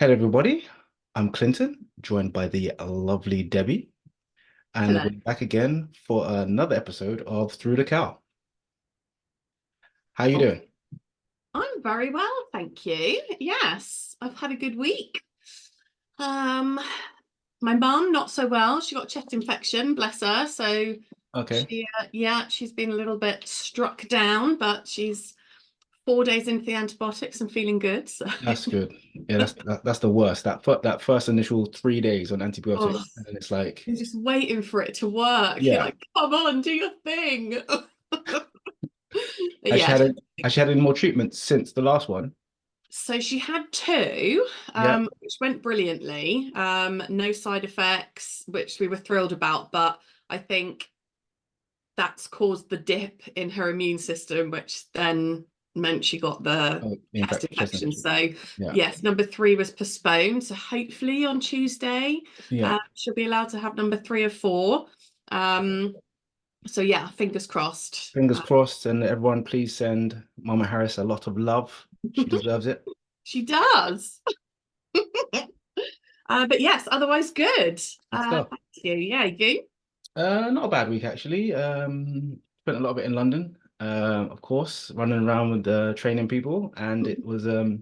Hello, everybody. I'm Clinton, joined by the lovely Debbie, and Hello. we're back again for another episode of Through the Cowl. How you Oh, doing? I'm very well, thank you. Yes, I've had a good week. Um, my mum not so well. She got chest infection, bless her. So Okay, she's been a little bit struck down, but she's 4 days into the antibiotics and feeling good. So, that's good. Yeah, that's the worst. That first initial 3 days on oh, antibiotics, and then it's like, you're just waiting for it to work. You're yeah. like, come on, do your thing. But Has she yeah, had a, has she had any more treatments since the last one? so she had two, Yeah. which went brilliantly. No side effects, which we were thrilled about, but I think that's caused the dip in her immune system, which then meant she got the Oh, the chest chest infection. infection. So Yeah. yes, number three was postponed. So hopefully on Tuesday, Yeah. she'll be allowed to have number three or four. Um, so yeah, fingers crossed. Fingers crossed, and everyone, please send Mama Harris a lot of love. She deserves it. She does. But yes, otherwise good. Good stuff. Thank you. Yeah, you. Not a bad week actually. Spent a lot of it in London. Of course, running around with training people, and it was all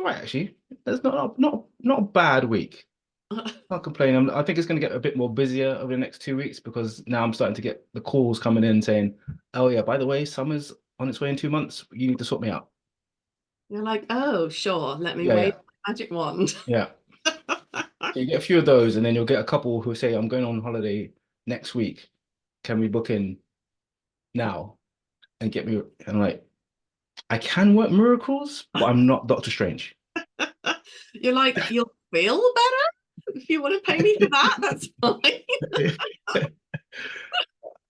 right actually. It's not a bad week. Can't complain. I think it's going to get a bit more busier over the next 2 weeks because now I'm starting to get the calls coming in saying, "Oh yeah, by the way, summer's on its way in 2 months. You need to sort me out." You're like, oh, sure, let me Yeah, wave yeah, my magic wand. yeah. So you get a few of those, and then you'll get a couple who say, "I'm going on holiday next week. Can we book in now and get me?" And I'm like, I can work miracles, but I'm not Doctor Strange. You're like, you'll feel better if you want to pay me for that. That's fine.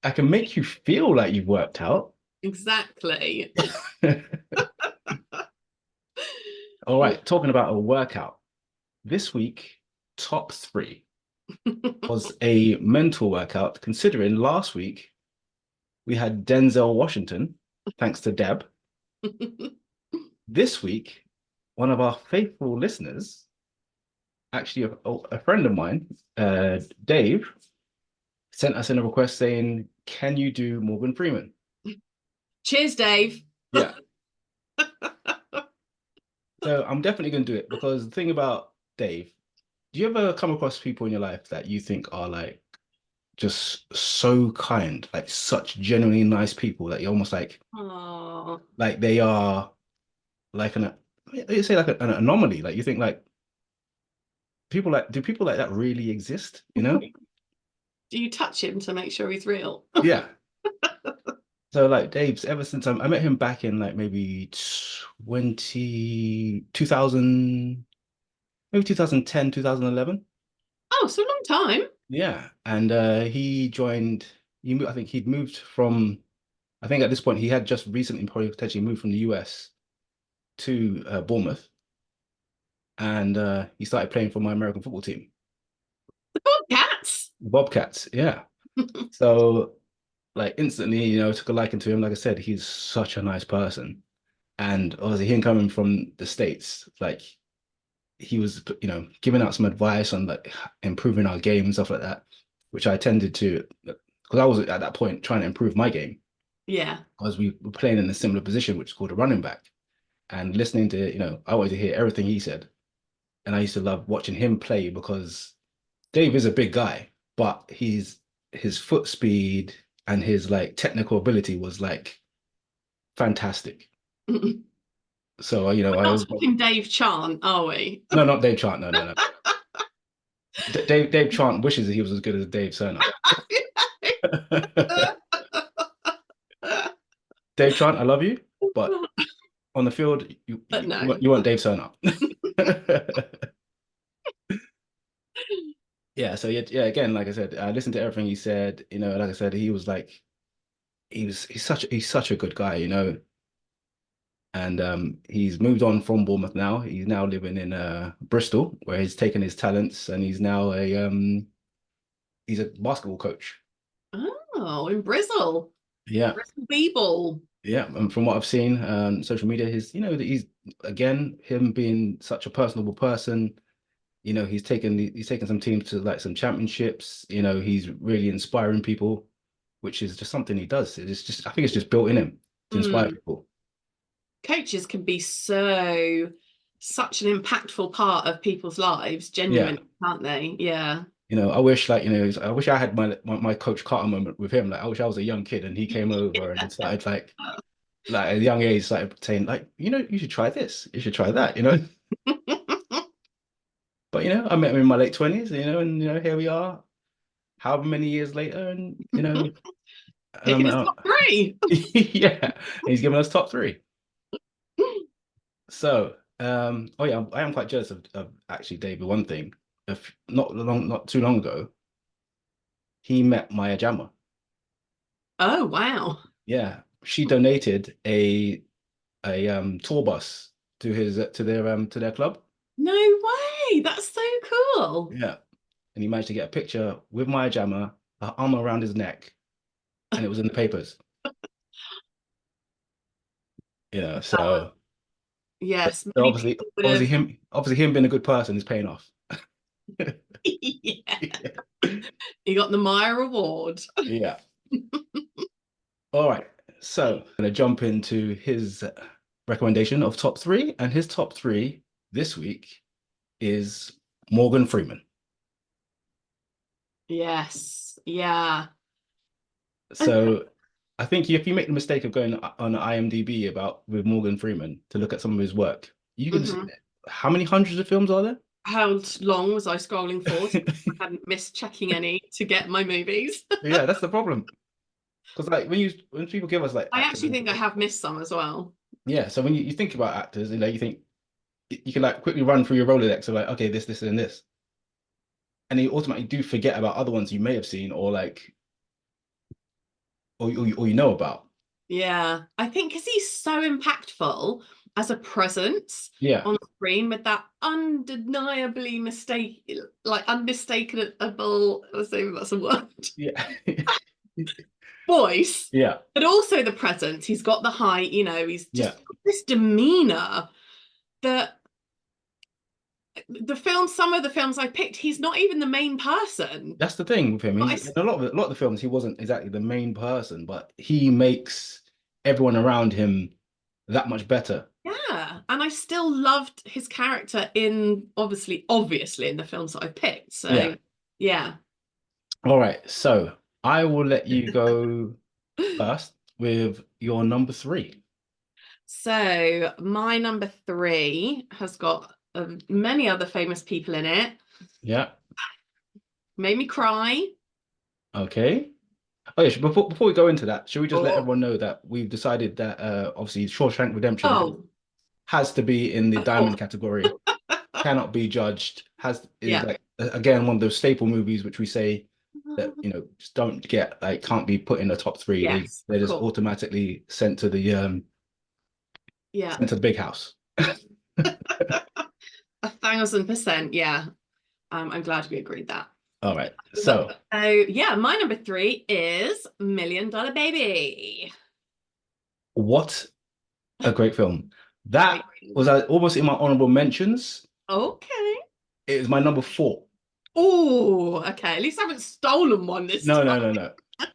I can make you feel like you've worked out. Exactly. All right, talking about a workout. This week, top three was a mental workout, considering last week we had Denzel Washington, thanks to Deb. This week, one of our faithful listeners, actually a friend of mine, Dave, sent us in a request saying, "Can you do Morgan Freeman?" Cheers, Dave. Yeah. So I'm definitely going to do it because the thing about Dave, do you ever come across people in your life that you think are like just so kind, like such genuinely nice people that you're almost Oh, like they are like you say like an anomaly. Like you think like people like do people like that really exist? You know? do you touch him to make sure he's real? Yeah. So like Dave's ever since I met him back in like maybe 2000, maybe 2010, 2011. Oh, so a long time. Yeah, and he joined. I think he'd moved from. I think at this point he had just recently probably potentially moved from the US to Bournemouth, and he started playing for my American football team, The Bobcats. the Bobcats. Yeah, so like instantly, took a liking to him. Like I said, he's such a nice person, and obviously him coming from the States, like he was, giving out some advice on like improving our game and stuff like that, which I tended to because I was at that point trying to improve my game Yeah. because we were playing in a similar position, which is called a running back. And listening to, I wanted to hear everything he said. And I used to love watching him play because Dave is a big guy, but his foot speed and his like technical ability was like fantastic. We're So, I not was talking Dave Chant, are we? no, not Dave Chant. No, no, no. Dave Chant wishes that he was as good as Dave Cerner. Dave Chant, I love you, but on the field, you But you, you no. want you want Dave Cerner. Yeah, so yeah, yeah, again, like I said, I listened to everything he said, like I said, he was like he's such a good guy, and he's moved on from Bournemouth now. He's now living in Bristol where he's taken his talents and he's a basketball coach. Oh, in Brizzle. Yeah. Bristol Beeble. Yeah, and from what I've seen on social media, he's again, him being such a personable person, he's taken some teams to like some championships. He's really inspiring people, which is just something he does. It's just I think it's just built in him to inspire Mm. people. Coaches can be such an impactful part of people's lives, Yeah. genuinely, can't they? Yeah. I wish I wish I had my Coach Carter moment with him. Like I wish I was a young kid and he came over and started like at a young age started saying like, you should try this, you should try that. But I met him in my late 20s, and here we are, however many years later, and Picking I'm his top three. yeah, and he's giving us top three. So, oh yeah, I am quite jealous of actually David. One thing, if not too long ago, he met Maya Jama. Oh, wow. Yeah, she donated a tour bus to their club. No way. That's so cool. Yeah, and he managed to get a picture with Maya Jama, her arm around his neck, and it was in the papers. So Yes, so many people would have. obviously him being a good person is paying off. Yeah, he got the Meyer Award. Yeah. All right. So I'm gonna jump into his recommendation of top three, and his top three this week is Morgan Freeman. Yes, yeah. So I think if you make the mistake of going on IMDb about with Morgan Freeman to look at some of his work, you can see Mhm. how many hundreds of films are there? How long was I scrolling for? So I hadn't missed checking any to get my movies. Yeah, that's the problem. Because like when people give us like I actors, actually think I have missed some as well. yeah. So when you think about actors, you think you can like quickly run through your Rolodex of like, okay, this, and this. And you automatically do forget about other ones you may have seen or like or you know about. Yeah, I think because he's so impactful as a presence Yeah, on screen with that undeniably unmistakable, I was saying that's a word, yeah, voice, yeah, but also the presence. He's got the height, he's yeah. just got this demeanor that some of the films I picked, he's not even the main person. That's the thing with him. But He's in a lot of the films. He wasn't exactly the main person, but he makes everyone around him that much better. yeah, and I still loved his character in obviously in the films that I picked. Yeah. So yeah. All right. So I will let you go first with your number three. So my number three has got many other famous people in it. Yeah. Made me cry. Okay. Oh yeah. Before we go into that, should we just let Oh, everyone know that we've decided that obviously Shawshank Redemption oh, has to be in the of course. diamond category, cannot be judged, is Yeah. like again one of those staple movies which we say that just don't get like can't be put in the top three. Yes, They're of just course. automatically Yeah. sent to the big house. 1,000%. Yeah. I'm glad we agreed that. All right. But, So so yeah, my number three is $1 Million Baby. what a great film. Great. That was almost in my honorable mentions. Okay. It was my number four. Oh, okay. At least I haven't stolen one this No, time. no, no, no.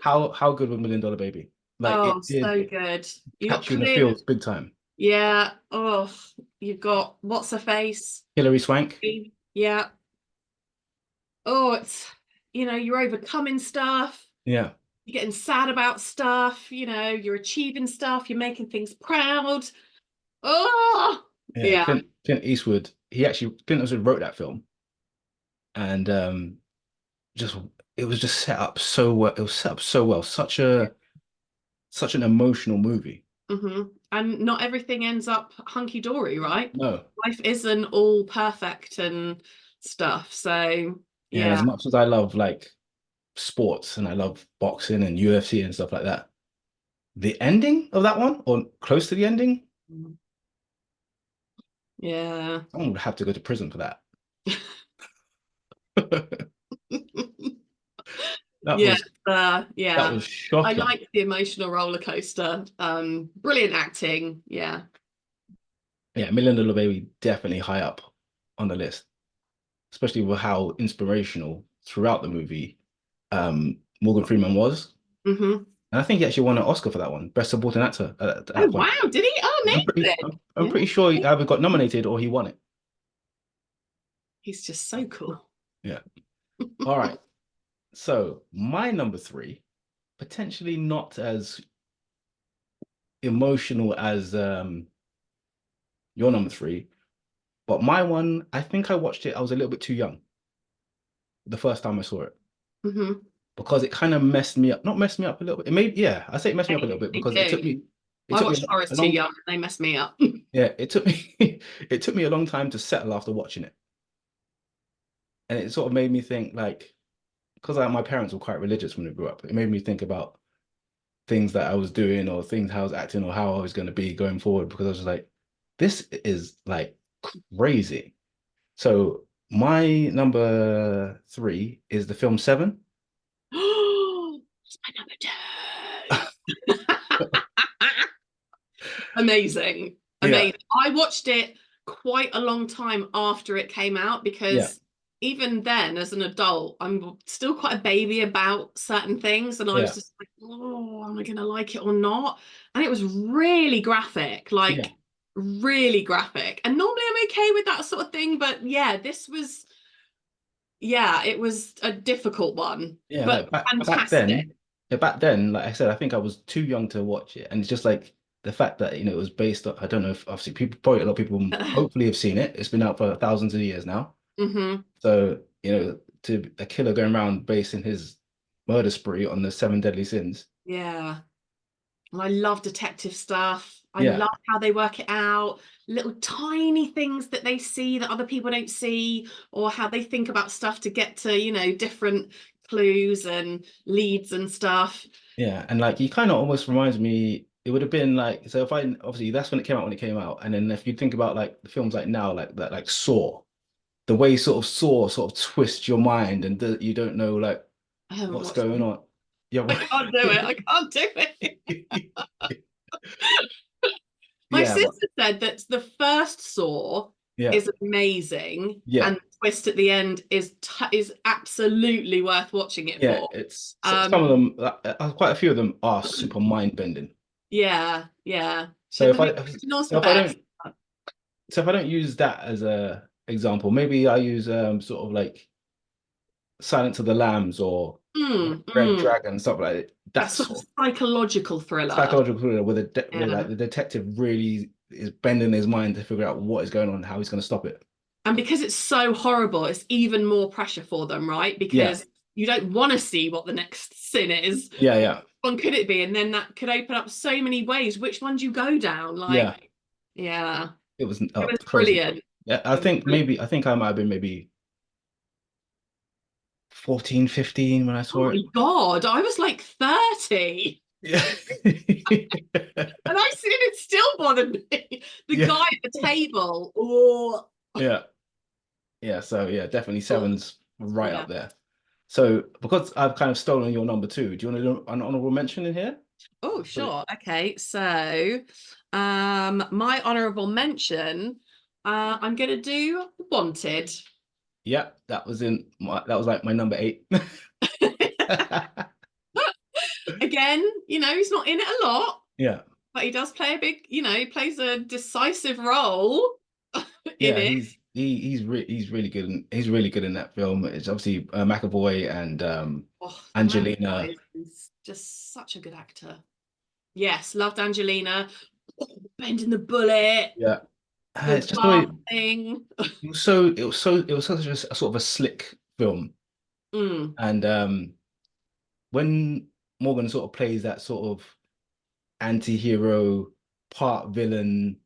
How good was $1 Million Baby? Like Oh, it so did good. You got catch you in the clear. feels big time. Yeah. Oh, you've got what's her face? Hilary Swank. Yeah. Oh, you're overcoming stuff. Yeah. You're getting sad about stuff. You're achieving stuff. You're making things proud. Oh, Yeah. yeah. Clint Eastwood. Clint Eastwood wrote that film. And just it was just set up so well. It was set up so well. Such an emotional movie. And not everything ends up hunky dory, right? No. Life isn't all perfect and stuff. So, Yeah, and yeah. as much as I love like sports and I love boxing and UFC and stuff like that, the ending of that one, or close to the ending, Yeah. someone would have to go to prison for that. That Yeah, was that yeah. was I shocking. like the emotional roller coaster. Brilliant acting. Yeah. Yeah, Million Dollar Baby definitely high up on the list, especially with how inspirational throughout the movie Morgan Freeman was. Hmm. And I think he actually won an Oscar for that one, Best Supporting Actor at Oh that point. wow, did he? Oh, amazing. I'm Yeah, pretty sure he either got nominated or he won it. he's just so cool. Yeah. All right. So my number three, potentially not as emotional as your number three, but my one, I think I watched it. I was a little bit too young the first time I saw it Hmm. because it kind of messed me up. Not messed me up a little bit. It made, yeah, I say it messed me up a little bit They because do. it I took me watched Forest a too long, young. They messed me up. yeah, it took me, it took me a long time to settle after watching it, and it sort of made me think like, because my parents were quite religious when we grew up. It made me think about things that I was doing or things how I was acting or how I was going to be going forward because I was just like, this is like crazy. So my number three is the film Seven. It's my number two. Amazing. Yeah, Amazing. I watched it quite a long time after it came out yeah, because even then, as an adult, I'm still quite a baby about certain things. And I was yeah, just like, oh, am I going to like it or not? And it was really graphic, yeah, like really graphic. And normally I'm okay with that sort of thing. But yeah, yeah, it was a difficult one, yeah. but Like back fantastic. then, yeah, back then, like I said, I think I was too young to watch it, and it's just like the fact that it was based on. I don't know if obviously people, probably a lot of people hopefully have seen it. It's been out for thousands of years now. Hmm. So, to a killer going around basing his murder spree on the seven deadly sins. Yeah. And I love detective stuff. I Yeah, love how they work it out, little tiny things that they see that other people don't see, or how they think about stuff to get to, different clues and leads and stuff. yeah. And like he kind of almost reminds me, it would have been like, so if I obviously that's when it came out. And then if you think about like the films like now, like that, like Saw, the way sort of Saw sort of twists your mind and you don't know like I haven't what's watched going them. on. Yeah, I can't do it. I can't do it. My yeah, but sister said that the first Saw yeah, is amazing, yeah. and the twist at the end is absolutely worth watching it Yeah, for. it's some of Um, them, quite a few of them are super mind bending. yeah, yeah. So if I The original's so the if I best. don't so if I don't use that as a example, maybe I use sort of like Silence of the Lambs or Mm, Red mm. Dragon, stuff like that. That That sort of sort of psychological thriller. psychological thriller where where like Yeah. the detective really is bending his mind to figure out what is going on and how he's going to stop it. And because it's so horrible, it's even more pressure for them, right? Yeah, Because you don't want to see what the next sin is. yeah, What yeah. one could it be? And then that could open up so many ways. Which one do you go down? Yeah, Like, yeah, it was it was crazy. brilliant. Yeah, It was brilliant. I think I might have been maybe 14, 15 when I Oh saw my it. God, I was like 30. Yeah. And I seen it still bothered me. The Yeah. guy at the table. Oh, Yeah. Yeah. So yeah, definitely oh, seven's right yeah. up there. So because I've kind of stolen your number two, do you want to do an honorable mention in here? Oh, Put it. sure. Okay. So, my honorable mention, I'm gonna do Wanted. Yeah, that was like my number eight. Again, he's not in it a lot, Yeah. but he does play a big, he plays a decisive role in Yeah, it. he's really good he's really good in that film. It's obviously McAvoy and Oh, the man Angelina. is just such a good actor. Yes, loved Angelina. Oh, bending the bullet, Yeah. the It's just the way bath thing. it was such a sort of a slick film. Mm, And when Morgan sort of plays that sort of anti-hero part villain,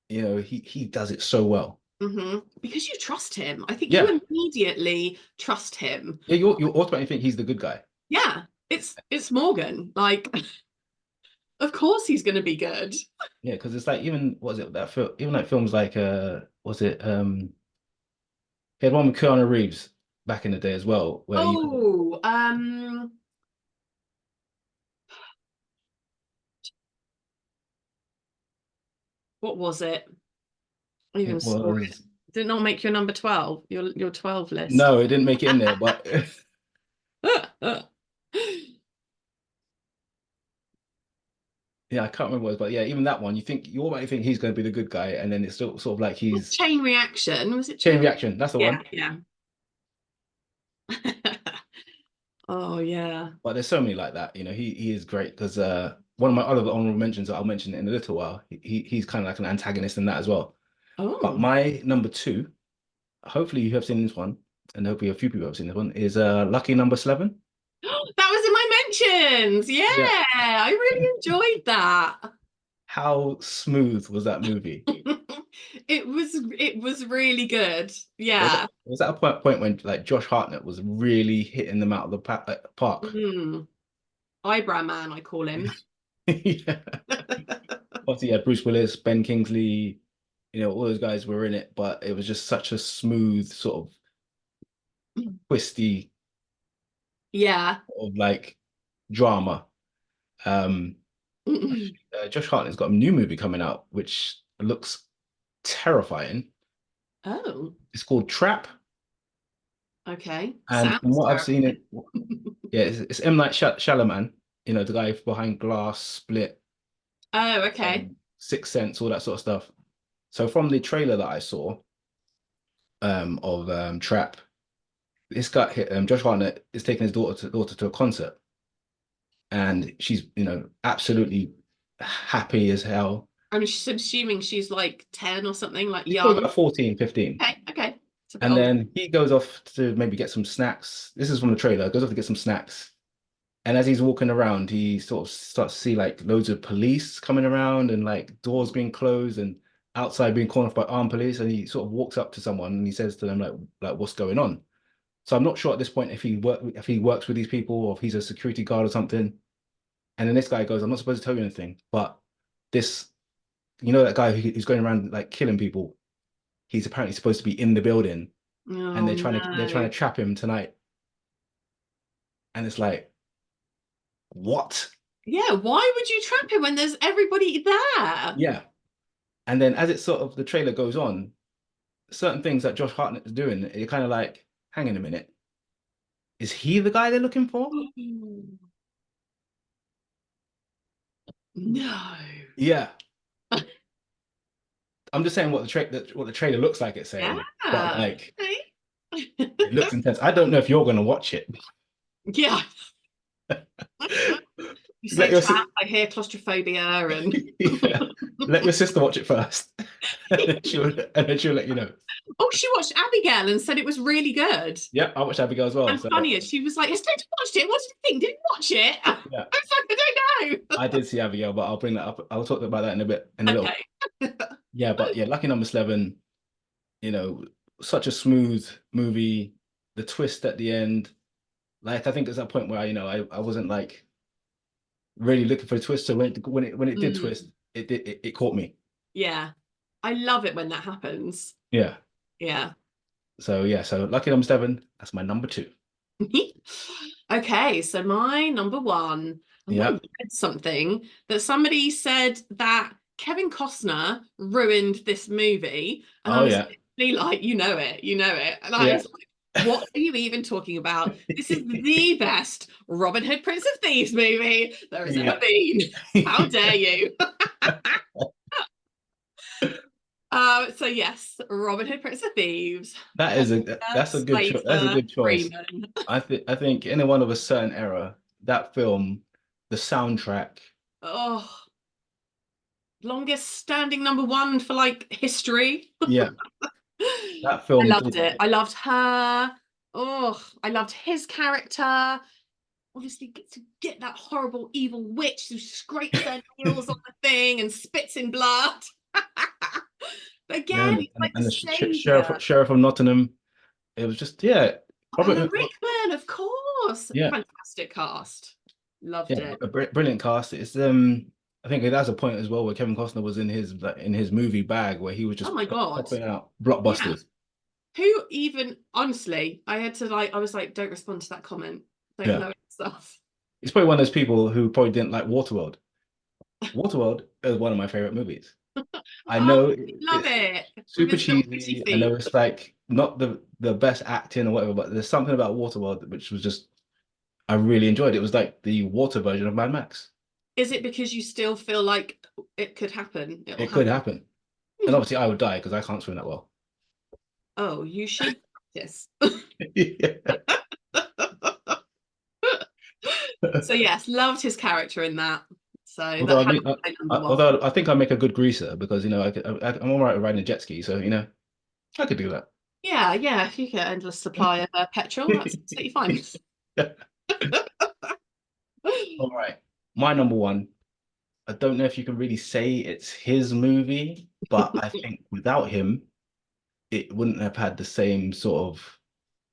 he does it so well. because you trust him. I think Yeah. you immediately trust him. Yeah, you automatically think he's the good guy. Yeah, it's Morgan. Like, of course he's going to be good. Yeah, because it's like even was it that film even like films like was it he had one with Keanu Reeves back in the day as well, where he Oh, what was it? Even It saw it. was Did it not make your number 12, your 12 list? no, it didn't make it in there, but yeah, I can't remember what it was, but yeah, even that one, you already think he's going to be the good guy, and then it's still sort of like he's Chain Reaction. Was it chain Chain? reaction. That's the Yeah, one. yeah. Oh yeah. But there's so many like that. He is great because one of my other honorable mentions that I'll mention in a little while. He's kind of like an antagonist in that as well. But Oh. my number two, hopefully you have seen this one, and hopefully a few people have seen this one, is Lucky Number 11. That was in my mentions. Yeah, Yeah. I really enjoyed that. How smooth was that movie? It was really good. Was Yeah. it was that a point when like Josh Hartnett was really hitting them out of the park? Mm. Eyebrow man, I call him. Yeah. Obviously, yeah, Bruce Willis, Ben Kingsley, all those guys were in it, but it was just such a smooth sort of twisty Yeah. of like drama. Um, Josh Hartnett's got a new movie coming out, which looks terrifying. Oh, It's called Trap, okay. and from Sounds what I've seen, terrifying. yeah, it's M. Night Shyamalan, the guy behind Glass, Split, Oh, okay. Sixth Sense, all that sort of stuff. So from the trailer that I saw of Trap, this guy, Josh Hartnett, is taking his daughter to a concert, and she's absolutely happy as hell. I'm assuming she's like 10 or something, like He's probably young. about 14, 15. Okay, okay. It's a bit And older. then he goes off to maybe get some snacks. This is from the trailer. Goes off to get some snacks. And as he's walking around, he sort of starts to see like loads of police coming around and like doors being closed and outside being called off by armed police. And he sort of walks up to someone and he says to them like what's going on? So I'm not sure at this point if he works with these people or if he's a security guard or something. And then this guy goes, I'm not supposed to tell you anything, but this, that guy who's going around like killing people, he's apparently supposed to be in the building and Oh they're trying to no. trap him tonight. And it's like, what? Yeah, why would you trap him when there's everybody there? Yeah. And then as it sort of the trailer goes on, certain things that Josh Hartnett is doing, you're kind of like, hang on a minute. Is he the guy they're looking for? No. Yeah. I'm just saying what the trailer looks like it's saying. But Yeah. like Okay. it looks intense. I don't know if you're gonna watch it. Yeah. You Let say your trap, I hear claustrophobia and yeah. Let your sister watch it first. And then she'll let you know. oh, she watched Abigail and said it was really good. Yeah, I watched Abigail as well. And So funny is she was like, "Yes, don't watch it. What did you think? Didn't watch it?" I was yeah, like, "I don't know." I did see Abigail, but I'll bring that up. I'll talk about that in a little. Okay. Yeah, but yeah, Lucky Number 11, you know, such a smooth movie. The twist at the end, like I think there's that point where I wasn't like really looking for a twist. So when it did Mm, twist, it caught me. yeah. I love it when that happens. Yeah. Yeah. So yeah, so Lucky Number 7, that's my number two. Okay, so my number one, I might Yeah. have read something that somebody said that Kevin Costner ruined this movie, and I Oh was yeah. literally like, you know it, and I Yeah. was like, what are you even talking about? This is the best Robin Hood Prince of Thieves movie there has ever Yeah. been. How dare you? So yes, Robin Hood Prince of Thieves, That's a good choice. That's a Slater, good choice. Freeman. I think anyone of a certain era, that film, the soundtrack, Oh, longest standing number one for like history. yeah, that I film loved did. it. I loved her. Oh, I loved his character. Obviously, get that horrible evil witch who scrapes their nails on the thing and spits in blood. But Yeah, again, he's like the and the savior. sheriff of Nottingham. It was just yeah, Alan Robert. Rickman, of course. Yeah, Fantastic cast. Loved yeah, it. a brilliant cast. It's I think that's a point as well where Kevin Costner was in his movie bag where he was Oh just my God. popping out Yeah. blockbusters. Who even, honestly, I had to like, I was like, don't respond to that comment. Don't Yeah, know stuff. he's probably one of those people who probably didn't like Waterworld. Waterworld is one of my favorite movies. I Oh, know love it's it. With super his little pretty cheesy. I know feet. it's like not the best acting or whatever, but there's something about Waterworld which was just I really enjoyed. It was like the water version of Mad Max. Is it because you still feel like it could happen? It'll It could happen. happen. And obviously I would die because I can't swim that well. Oh, you should practice. Yeah. So yes, loved his character in that. So that Although I had mean, my number one. although I think I make a good greaser because I'm all right with riding a jet ski, so I could do that. Yeah, yeah. If you get endless supply of petrol, that's absolutely fine. All right, my number one. I don't know if you can really say it's his movie, but I think without him, it wouldn't have had the same sort of.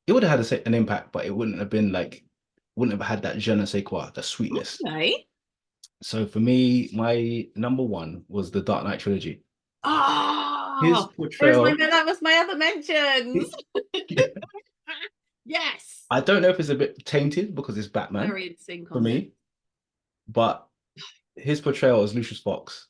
It would have had an impact, but it wouldn't have been like, wouldn't have had that je ne sais quoi, the sweetness. Okay. So for me, my number one was the Dark Knight trilogy. His Oh, portrayal. that was my other mentions. Yes. I don't know if it's a bit tainted because it's Batman Very in sync for on this. me, but his portrayal as Lucius Fox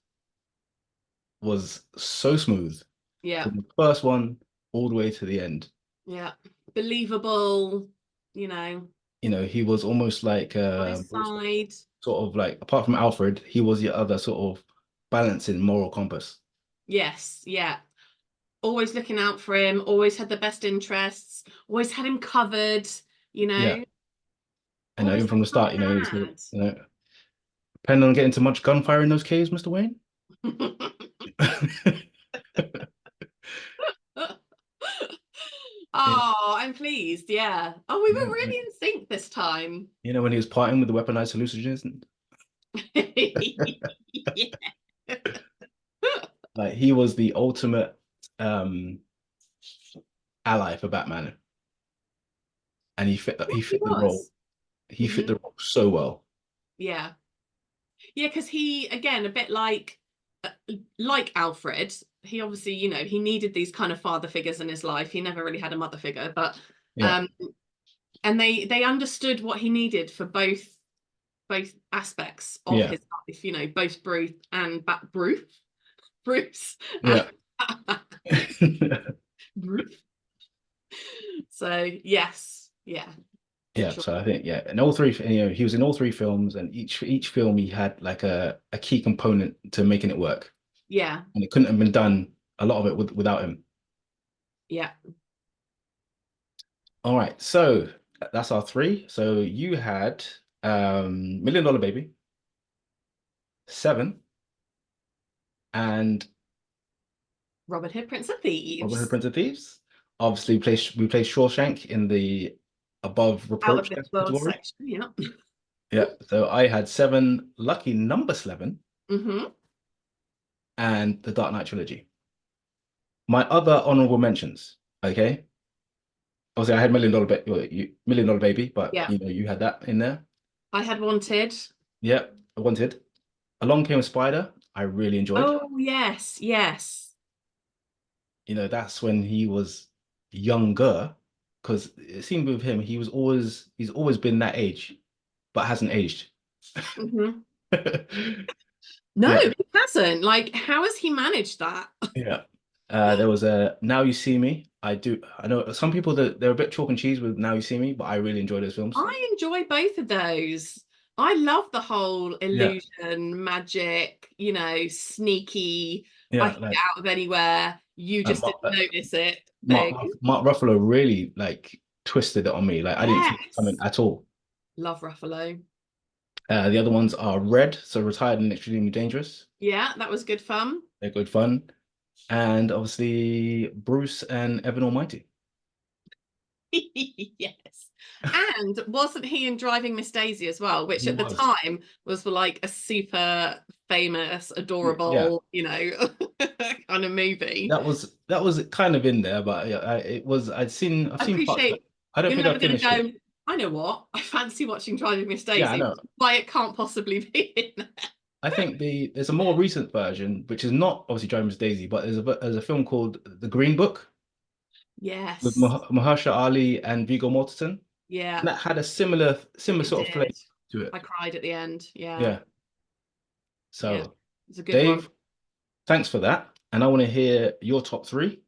was so smooth Yeah. from the first one all the way to the end. Yeah. Believable, you know, He was almost like on his side. sort of like apart from Alfred, he was the other sort of balancing moral compass. Yes, yeah. Always looking out for him, always had the best interests, always had him covered, you Yeah, know, and always even from the had start, he's my depending on getting too much gunfire in those caves, Mr. Wayne. hand. Yeah, Oh, I'm pleased. Yeah. Oh, we were yeah, really in sync this time. when he was partying with the weaponized hallucinogens, Yeah. like he was the ultimate um ally for Batman, and he He fit the role. was. He fit Hmm. the role so well. Yeah. Yeah, because he, again, a bit like Alfred, he obviously, he needed these kind of father figures in his life. He never really had a mother figure, but Yeah, um and they understood what he needed for both aspects of yeah, his life, both Bruce and yeah. Bruce. So yes, yeah, for Yeah, sure. so I think and all three, he was in all three films, and each film he had like a key component to making it work, Yeah, and it couldn't have been done a lot of it without him. yeah. All right, so that's our three. So you had Million Dollar Baby, Seven, and Robin Hood, Prince of Robin Hood, Thieves. Prince of Thieves. Obviously, we placed Shawshank in the above Out of reproach this world category. section, yeah. Yeah, so I had Seven, Lucky Number Seven, Hmm. and the Dark Knight trilogy. My other honorable mentions, okay? Obviously, I had Million Dollar Baby, but Yeah, you had that in there. I had wanted. Yeah, I wanted. Along Came a Spider, I really enjoyed. Oh yes, yes. That's when he was younger, because it seemed with him, he's always been that age, but hasn't aged. Hmm. No, Yeah, he hasn't. Like, how has he managed that? yeah. There was a Now You See Me. I know some people that they're a bit chalk and cheese with Now You See Me, but I really enjoy those films. I enjoy both of those. I love the whole Yeah, illusion, magic, sneaky, I yeah, can get out of anywhere, you like just didn't notice it Mark, thing. Mark Ruffalo really like twisted it on me. Like I didn't see it coming Yes. at all. Love Ruffalo. The other ones are Red, so Retired and Extremely Dangerous. Yeah, that was good fun. They're good fun. And obviously Bruce and Evan Almighty. Yes. And wasn't he in Driving Miss Daisy as well, which He at the was. time was like a super famous, Yeah, adorable, kind of movie. that was kind of in there, but yeah, I've I seen parts of appreciate it. I don't you're think I never going to finished it. go, I know what, I fancy watching Driving Miss Yeah, I Daisy, know. which is why it can't possibly be in there. I think there's a more recent version, which is not obviously Driving Miss Daisy, but there's a film called The Green Book with Yes. Mahershala Ali and Viggo Mortensen. Yeah, And that had a similar it sort of flavor did. to it. I cried at the end. Yeah. Yeah. Yeah. So, It's a good one. Dave, thanks for that. and I want to hear your top three.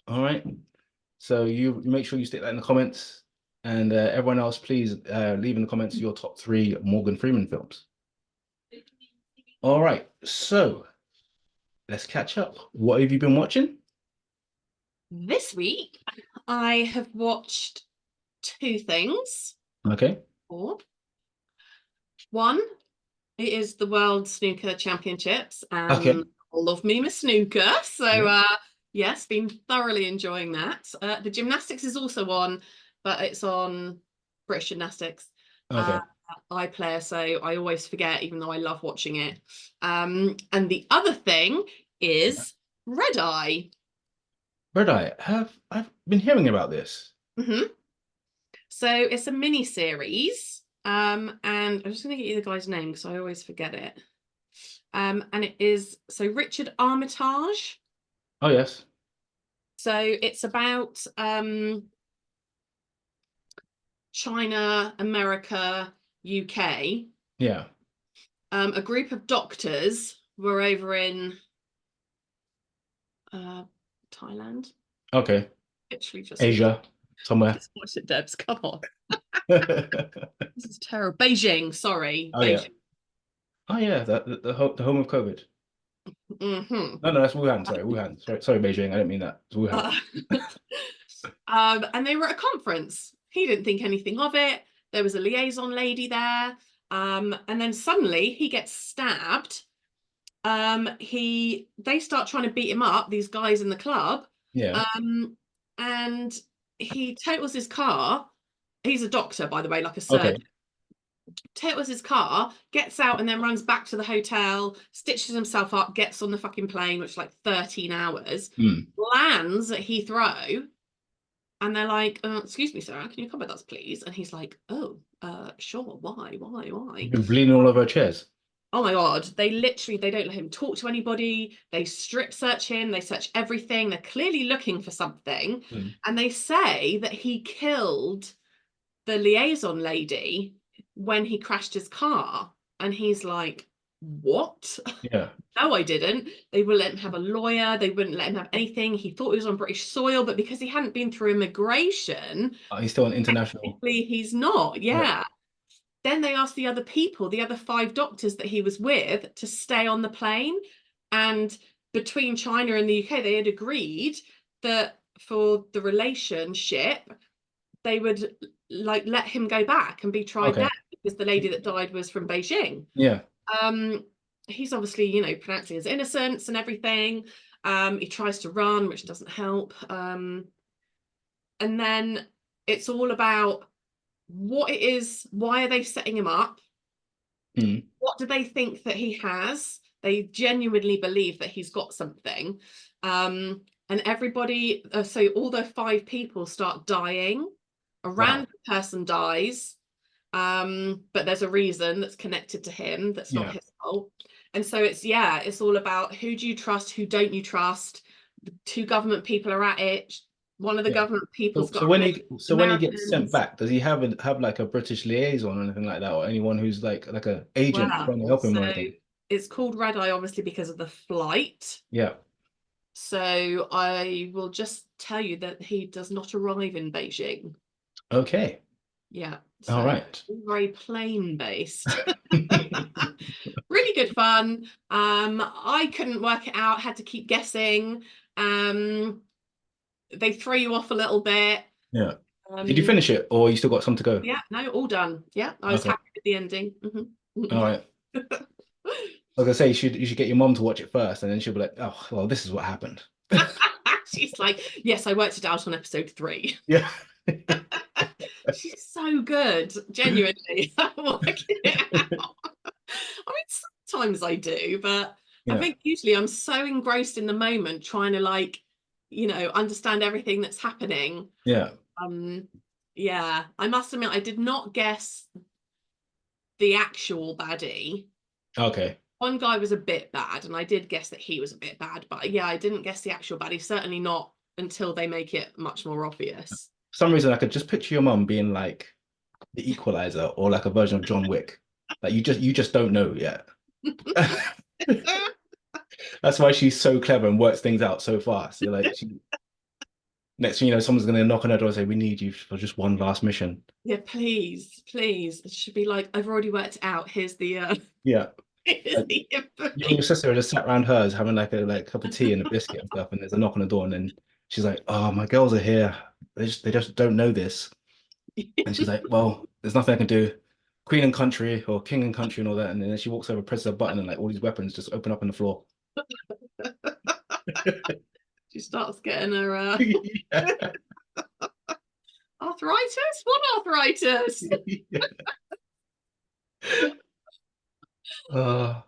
All right. So you make sure you stick that in the comments, and everyone else, please leave in the comments your top three Morgan Freeman films. All right. So let's catch up. What have you been watching? This week, I have watched two things. Okay. Or one, it is the World Snooker Championships, and Okay. I love me my snooker. So, Yeah. yes, been thoroughly enjoying that. The gymnastics is also on, but it's on British Gymnastics. Okay. iPlayer, so I always forget, even though I love watching it. And the other thing is Red Eye. Red Eye. I've been hearing about this. Mm-hmm. So it's a mini series, and I'm just going to get you the guy's name because I always forget it. And it is Richard Armitage. Oh yes. So it's about China, America, UK. Yeah. A group of doctors were over in Thailand. Okay. Literally just Asia somewhere. just watched it, Debs. Come on. Oh This is terrible. Beijing, sorry. yeah. Beijing. Oh yeah. The home of COVID. Mm-hmm. No, that's Wuhan. Sorry, Wuhan. Sorry, Beijing. I didn't mean that. It's Wuhan. And they were at a conference. He didn't think anything of it. There was a liaison lady there. And then suddenly he gets stabbed. They start trying to beat him up, these guys in the club. Yeah. And he totals his car. He's a doctor, by the way, like a Okay. surgeon. Totals his car, gets out, and then runs back to the hotel, stitches himself up, gets on the fucking plane, which is like 13 hours, lands at Heathrow, and they're like, excuse me, sir, can you come with us, please? And he's like, oh, sure, why? You've been bleeding all over chairs. Oh my God, they don't let him talk to anybody. They strip search him, they search everything. They're clearly looking for something. And they say that he killed the liaison lady when he crashed his car. And he's like, what? Yeah. No, I didn't. They wouldn't let him have a lawyer. They wouldn't let him have anything. He thought he was on British soil, but because he hadn't been through immigration, He's still an international. technically he's not. Yeah. Yeah. Then they asked the other people, the other 5 doctors that he was with, to stay on the plane. And between China and the UK, they had agreed that for the relationship, they would like let him go back and be tried there, because the lady that died was from Beijing. Yeah. He's obviously, pronouncing his innocence and everything. He tries to run, which doesn't help. And then it's all about what it is, why are they setting him up? What do they think that he has? They genuinely believe that he's got something. And everybody, so all the 5 people start dying. A random person dies, but there's a reason that's connected to him that's not his fault. And so it's all about, who do you trust, who don't you trust? The 2 government people are at it. One of the government people's got. So when he gets sent back, does he have like a British liaison or anything like that, or anyone who's like a agent trying to help him or anything? It's called Red Eye, obviously, because of the flight. Yeah. So I will just tell you that he does not arrive in Beijing. Okay. Yeah. So all right. Very plane based. Really good fun. I couldn't work it out, had to keep guessing. They throw you off a little bit. Yeah. Did you finish it, or you still got some to go? Yeah, no, all done. Yeah, I was happy with the ending. All right. I was gonna say you should get your mom to watch it first, and then she'll be like, "Oh, well, this is what happened." She's like, "Yes, I worked it out on episode 3." Yeah. She's so good, genuinely. Working it out. I mean, sometimes I do, but I think usually I'm so engrossed in the moment, trying to understand everything that's happening. Yeah. Yeah, I must admit, I did not guess the actual baddie. Okay. One guy was a bit bad, and I did guess that he was a bit bad, but yeah, I didn't guess the actual baddie, certainly not until they make it much more obvious. For some reason, I could just picture your mum being like the Equalizer, or like a version of John Wick. Like you just don't know yet. That's why she's so clever and works things out so fast. You're like, next thing you know, someone's gonna knock on her door and say, "We need you for just one last mission." Yeah, please, please. It should be like, I've already worked it out. Here's the Yeah. here's Like, the you and your information. sister are just sat around hers having like a cup of tea and a biscuit and stuff, and there's a knock on the door, and then she's like, "Oh, my girls are here. They just don't know this." And she's like, "Well, there's nothing I can do. Queen and country or king and country and all that." And then she walks over, presses a button, and like all these weapons just open up on the floor. She starts getting her Yeah. arthritis. What arthritis?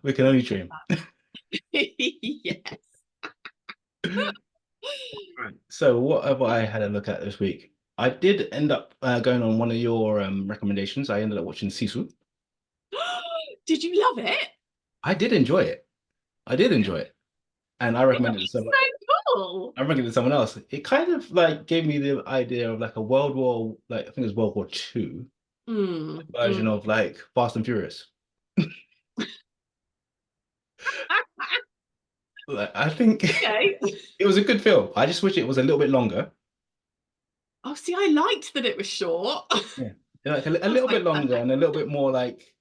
We can only dream. Yes. Right. So what have I had a look at this week? I did end up going on one of your recommendations. I ended up watching Sisu. Did you love it? I did enjoy it. I did enjoy it, and I It recommended it to looks someone. so cool. I recommended it to someone else. It kind of like gave me the idea of like a World War, like I think it was World War II Mm, version of like Fast and Furious. Like, I think Okay. it was a good film. I just wish it was a little bit longer. Oh, see, I liked that it was short. Yeah, like a I was little bit like, longer perfect. and a little bit more like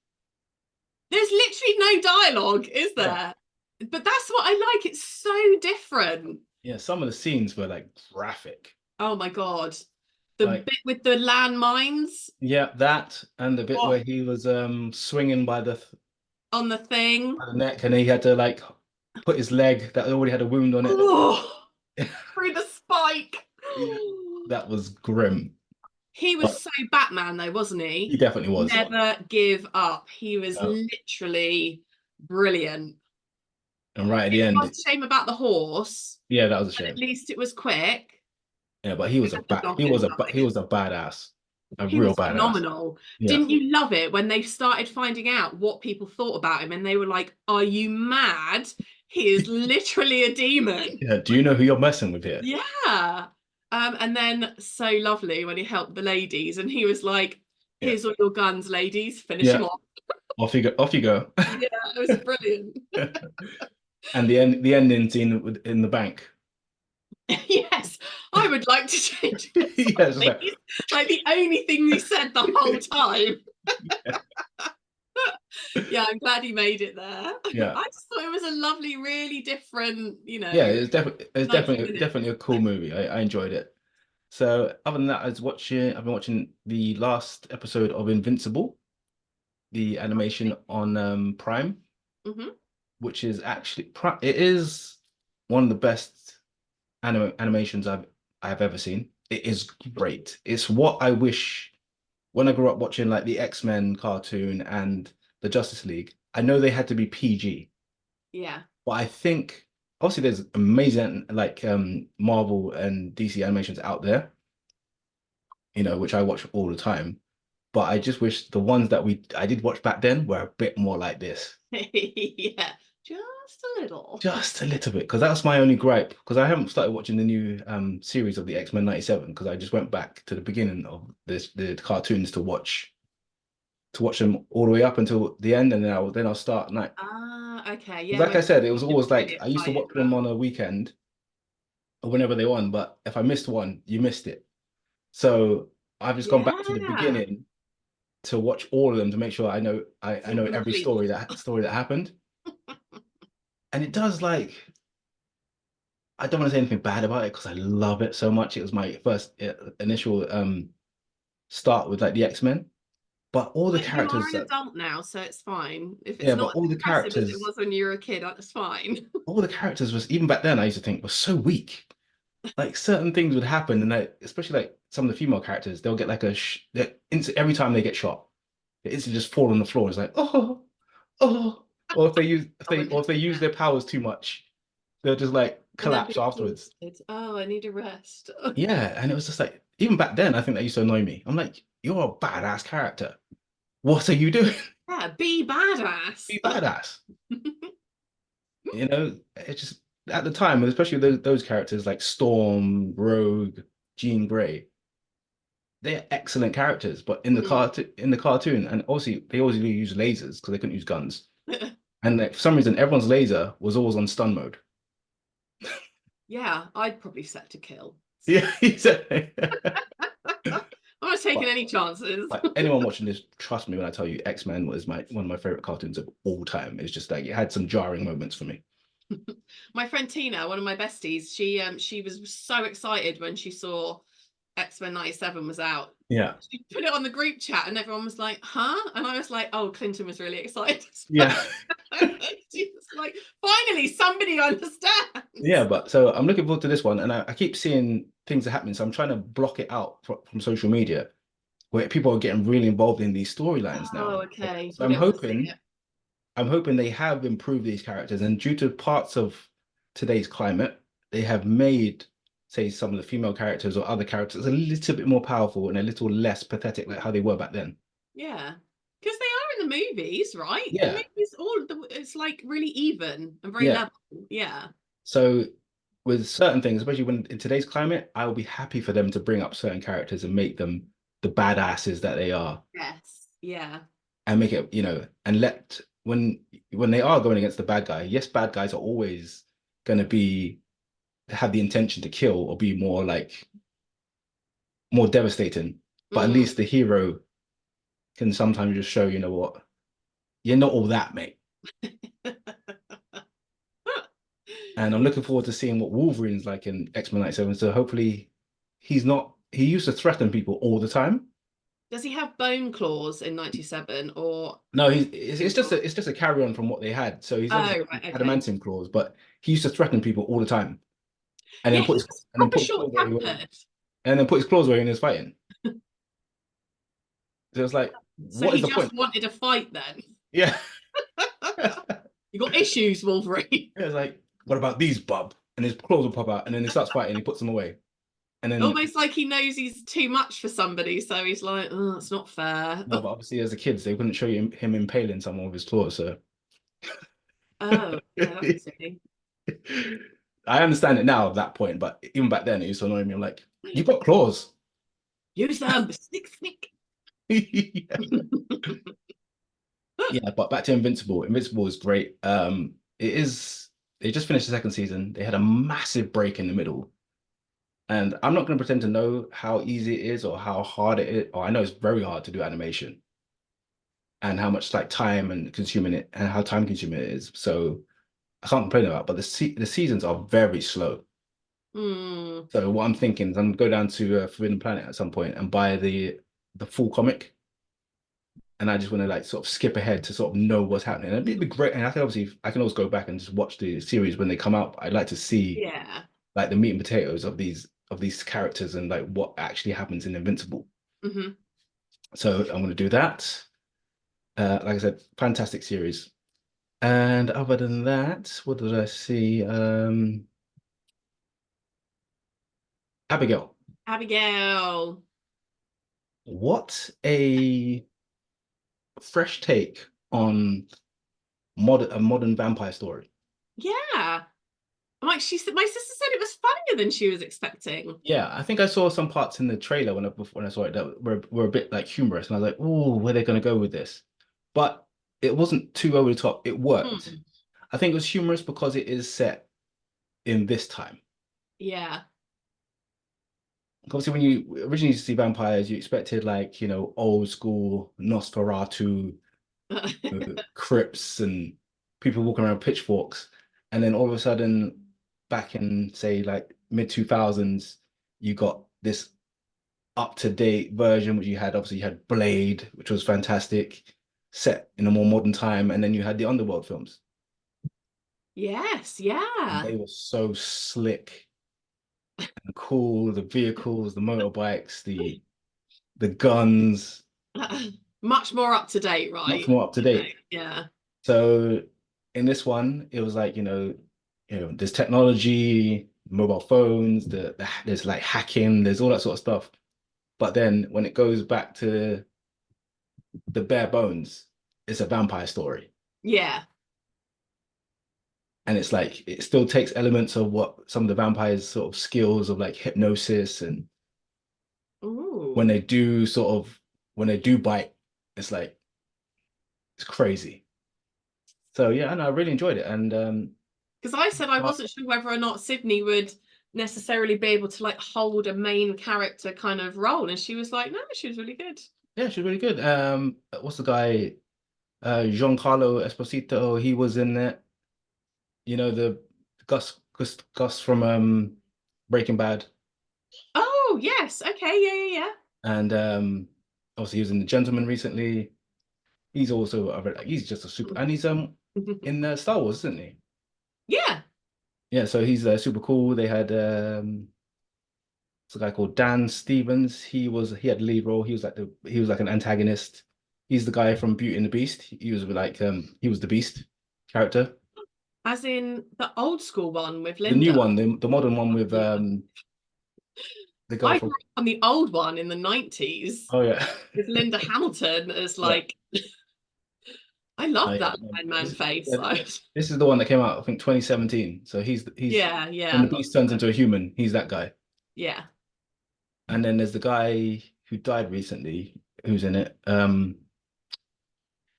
There's literally no dialogue, is yeah, there? But that's what I like. It's so different. yeah. Some of the scenes were like graphic. Oh my God. The Like bit with the landmines yeah, that and the bit what, where he was swinging on the thing. by the neck and he had to like put his leg that already had a wound on it. Oh, through the spike. Yeah, that was grim, He was but so Batman, though, wasn't he he? definitely was. Never give up. He was Yeah. literally brilliant. And right at the It was end, a shame about the horse, yeah, that was a but at shame. least it was quick. Yeah, but he We was a had the bat. dog inside. He was a badass, a He real was badass. phenomenal. Yeah, Didn't you love it when they started finding out what people thought about him and they were like, "Are you mad? He is literally a demon." yeah. Do you know who you're messing with here? Yeah. And then so lovely when he helped the ladies and he was like, Yeah, "Here's all your guns, ladies. Finish him yeah. off." Off you go. Off you go. Yeah, it was brilliant. And the ending scene in the bank. Yes, I would like to change it, Yeah, it's just like please. Like the only thing he said the whole time. Yeah, I'm glad he made it there. yeah, I just thought it was a lovely, really different, yeah. 90 minutes. Definitely a cool movie. I enjoyed it. So other than that, I've been watching the last episode of Invincible, the animation on Prime, Hmm. which is actually it is one of the best animations I've ever seen. It is great. It's what I wish when I grew up watching like the X-Men cartoon and the Justice League. I know they had to be PG, Yeah. but I think obviously there's amazing like Marvel and DC animations out there, which I watch all the time. But I just wish the ones that I did watch back then were a bit more like this. Yeah, just a little. Just a little bit, because that's my only gripe. Because I haven't started watching the new series of the X-Men 97, because I just went back to the beginning of the cartoons to watch them all the way up until the end, and then I'll start night. Ah, okay. 'Cause Yeah, like when I said, it you was always divide like it I used by to as watch them well. on a weekend or whenever they on, but if I missed one, you missed it. So I've just gone back to the Yeah, beginning to watch all of them to make sure it's I all know every complete. story that happened. And it does like I don't want to say anything bad about it because I love it so much. It was my first initial start with like the X-Men, but all the But you are characters an that adult now, so it's fine. If it's yeah, but not all as the impressive as it characters, was when you were a kid, that's fine. was even back then I used to think was so weak. Like certain things would happen, and like especially like some of the female characters, they'll get like every time they get shot, they instantly just fall on the floor. It's like oh, or if they use their powers too much, they'll just like And then collapse be afterwards. exhausted. Oh, I need a rest. Yeah, and it was just like even back then, I think that used to annoy me. I'm like, you're a badass character. What are you doing? Yeah, be badass. Be badass. It's just at the time, especially those characters like Storm, Rogue, Jean Grey, they're excellent characters. But in the Mm. cartoon, and obviously they always use lasers because they couldn't use guns. And like, for some reason, everyone's laser was always on stun mode. Yeah, I'd probably set to kill. Yeah, exactly. I'm not taking But any chances. like anyone watching this, trust me when I tell you, X-Men was my one of my favorite cartoons of all time. It's just like it had some jarring moments for me. My friend Tina, one of my besties, she was so excited when she saw X-Men 97 was out. Yeah, She put it on the group chat and everyone was like, huh? And I was like, oh, Klynton was really excited. yeah, She was like, finally, somebody yeah. understands. But so I'm looking forward to this one, and I keep seeing things are happening, so I'm trying to block it out from social media where people are getting really involved in these storylines now. Oh, okay. So You'll be able to see it. I'm hoping they have improved these characters, and due to parts of today's climate, they have made, say, some of the female characters or other characters a little bit more powerful and a little less pathetic, like how they were back then. Yeah. Because they are in the movies, right? The Yeah, movies it's like really even and very yeah. level. Yeah. So with certain things, especially when in today's climate, I will be happy for them to bring up certain characters and make them the badasses that they are, Yes. Yeah. and make it, and let when they are going against the bad guy, yes, bad guys are always going to be have the intention to kill or be more devastating. But at Mm. least the hero can sometimes just show, you know what, you're not all that, mate. And I'm looking forward to seeing what Wolverine's like in X-Men 97. So hopefully he used to threaten people all the time. Does he have bone claws in 97 or No, it's just claws? a carry on from what they had. So he's obviously Oh, right, okay. adamantium claws, but he used to threaten people all the time, and Yeah, then he was proper put his claws where he was, short-tempered. and then put his claws where he was fighting. So it's like, So what is he the just point? wanted a fight then. Yeah. You got issues, Wolverine. It's like, what about these, bub? And his claws will pop out, and then he starts fighting. He puts them away, and then Almost like he knows he's too much for somebody, so he's like, oh, it's not fair. no, but obviously as a kid, they couldn't show you him impaling someone with his claws. So Oh, yeah, that'd be silly. I understand it now at that point, but even back then, it used to annoy me. I'm like, you got claws. Use them. Snick, snick. Yeah. Yeah, but back to Invincible. Invincible is great. It is. They just finished the second season. They had a massive break in the middle, and I'm not going to pretend to know how easy it is or how hard it is. Or I know it's very hard to do animation, and how much like time and consuming it, and how time consuming it is. So I can't complain about. But the seasons are very slow. Hmm. So what I'm thinking is I'm gonna go down to Forbidden Planet at some point and buy the full comic, and I just want to like sort of skip ahead to sort of know what's happening. And it'd be great. And I can always go back and just watch the series when they come out. I'd like to see Yeah. like the meat and potatoes of these characters and like what actually happens in Invincible. Hmm. So I'm going to do that. Like I said, fantastic series. And other than that, what did I see? Abigail. Abigail. What a fresh take on a modern vampire story. Yeah. Like she said, my sister said it was funnier than she was expecting. Yeah, I think I saw some parts in the trailer when I saw it that were a bit like humorous, and I was like, "Oh, where are they going to go with this?" But it wasn't too over the top. It worked. Hmm. I think it was humorous because it is set in this time. Yeah. Obviously, when you originally used to see vampires, you expected like, old school Nosferatu, crypts, and people walking around with pitchforks. And then all of a sudden, back in say like mid 2000s, you got this up-to-date version, which you had Blade, which was fantastic, set in a more modern time, and then you had the Underworld films. Yes, And yeah. they were so slick and cool, the vehicles, the motorbikes, the guns, Much more up to date, much right? more up to date. Yeah. So in this one, it was like, there's technology, mobile phones, there's like hacking, there's all that sort of stuff. But then when it goes back to the bare bones, it's a vampire story. Yeah. And it's like it still takes elements of what some of the vampires sort of skills of like hypnosis, and when Ooh. they do sort of when they do bite, it's like it's crazy. So yeah, and I really enjoyed it. And Because I said I uh, wasn't sure whether or not Sydney would necessarily be able to like hold a main character kind of role, and she was like, no, she was really good. yeah, she's really good. What's the guy? Giancarlo Esposito. He was in it. You know, the Gus from Breaking Bad, Oh yes, okay, yeah, and obviously he was in The Gentleman recently. He's also he's just a super, and he's yeah, in Star Wars, isn't he? yeah. Yeah, so he's super cool. They had it's a guy called Dan Stevens. He had the lead role. He was like an antagonist. He's the guy from Beauty and the Beast. He was like he was the Beast character. As in the old school one with The new Linda. one, the modern one with Yeah, the girl I grew from up on the old one in the 90s oh yeah. with Linda Hamilton as Yeah. like, I Oh love yeah. that Iron Man face. Yeah, this is the one that came out, I think 2017. So he's Yeah, when yeah, the not Beast turns into a human, he's that guy. yeah. And then there's the guy who died recently, who's in it.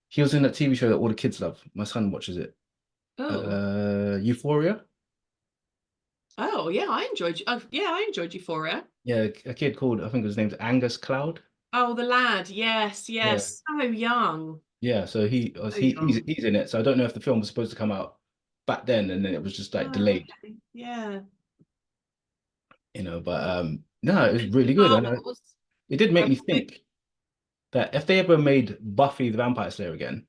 He was in that TV show that all the kids love. My son watches it. Oh, Euphoria. oh yeah, I enjoyed. Oh, yeah, I enjoyed Euphoria. Yeah, a kid called, I think his name's Angus Cloud. Oh, the lad. Yes, Yeah. yes. So young. Yeah, so So young. he's in it. So I don't know if the film was supposed to come out back then and then it was just like Oh, delayed, okay. Yeah. but no, it was really good. Oh, And what was? it did make I me probably. think that if they ever made Buffy the Vampire Slayer again,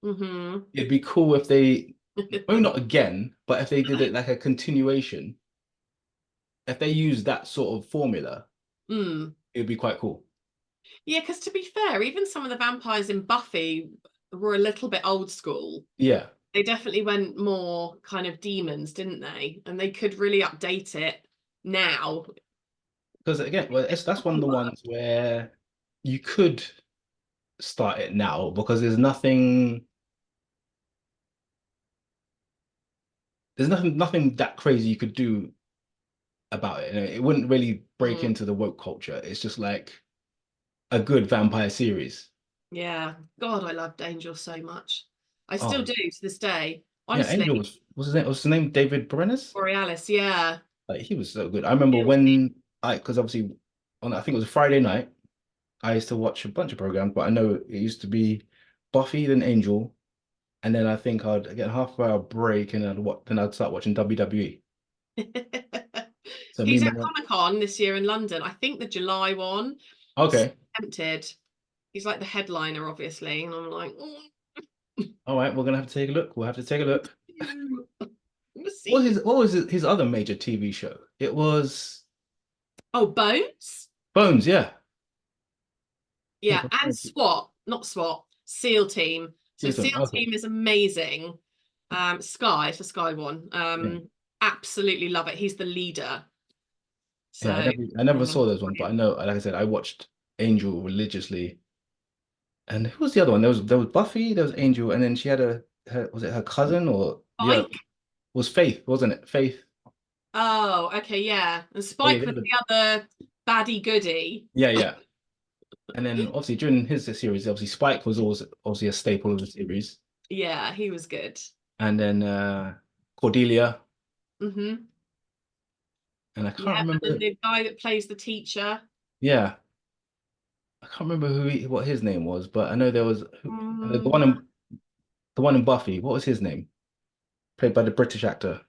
Mm-hmm. it'd be cool if they, maybe not again, but if they did it like a continuation, if they used that sort of formula, Mm. it'd be quite cool. Yeah, because to be fair, even some of the vampires in Buffy were a little bit old school. Yeah, They definitely went more kind of demons, didn't they? And they could really update it now. because again, well, that's one of the ones where you could start it now because there's nothing that crazy you could do about it. It wouldn't really break Mm. into the woke culture. It's just like a good vampire series. Yeah. God, I loved Angel so much. I Oh still do to this day. yeah, Honestly, Angel was his name David Boreanaz? Borealis, yeah. Like he was so good. I remember when because obviously on I think it was a Friday night, I used to watch a bunch of programs, but I know it used to be Buffy, then Angel, and then I think I'd get a half-hour break and then I'd start watching WWE. So me He's and at my Comic-Con this year in London. I think the July one. So okay, tempted. He's like the headliner, obviously. And I'm like, oh, all right, we're gonna have to take a look. We'll have to take a look. you. I'm gonna What see was you. his other major TV show? It was Oh, Bones? Bones, yeah. Yeah, Yeah, and SWAT, not SWAT, SEAL Team. So SEAL okay. Team is amazing. Sky, it's a Sky one. Yeah. Absolutely love it. He's the leader. Yeah, So I never yeah, saw those ones, but I brilliant. know, like I said, I watched Angel religiously. And who was the other one? There was Buffy, there was Angel, and then she had was it her cousin or yeah, Spike. was Faith, wasn't it? Faith. Oh, okay, yeah. And Oh yeah, Spike was the other baddie goody. yeah, yeah. And then obviously during his series, obviously Spike was always obviously a staple of the series. Yeah, he was good. And then Cordelia, Hmm. and I Yeah, can't and then remember. the guy that plays the teacher. Yeah, I can't remember what his name was, but I know there was the one Mm, in Buffy. What was his name? Played by the British actor.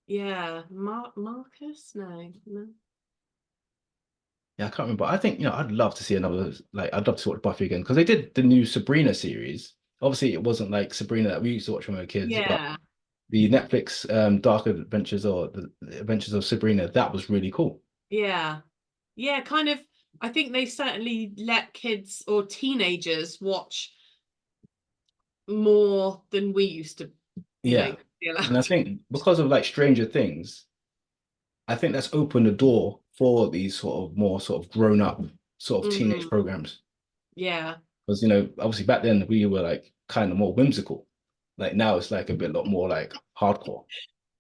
yeah, Marcus? No, no. Yeah, I can't remember. I think, I'd love to see another, like, I'd love to watch Buffy again because they did the new Sabrina series. Obviously, it wasn't like Sabrina that we used to watch when we were kids, but Yeah, the Netflix Dark Adventures or the Adventures of Sabrina, that was really cool. yeah, yeah. Kind of. I think they certainly let kids or teenagers watch more than we used to, Yeah. be And I allowed to. think because of like Stranger Things, I think that's opened the door for these sort of more sort of grown up sort of teenage Mm, programs. yeah. Because, obviously back then we were like kind of more whimsical. Like now it's like a bit lot more like hardcore.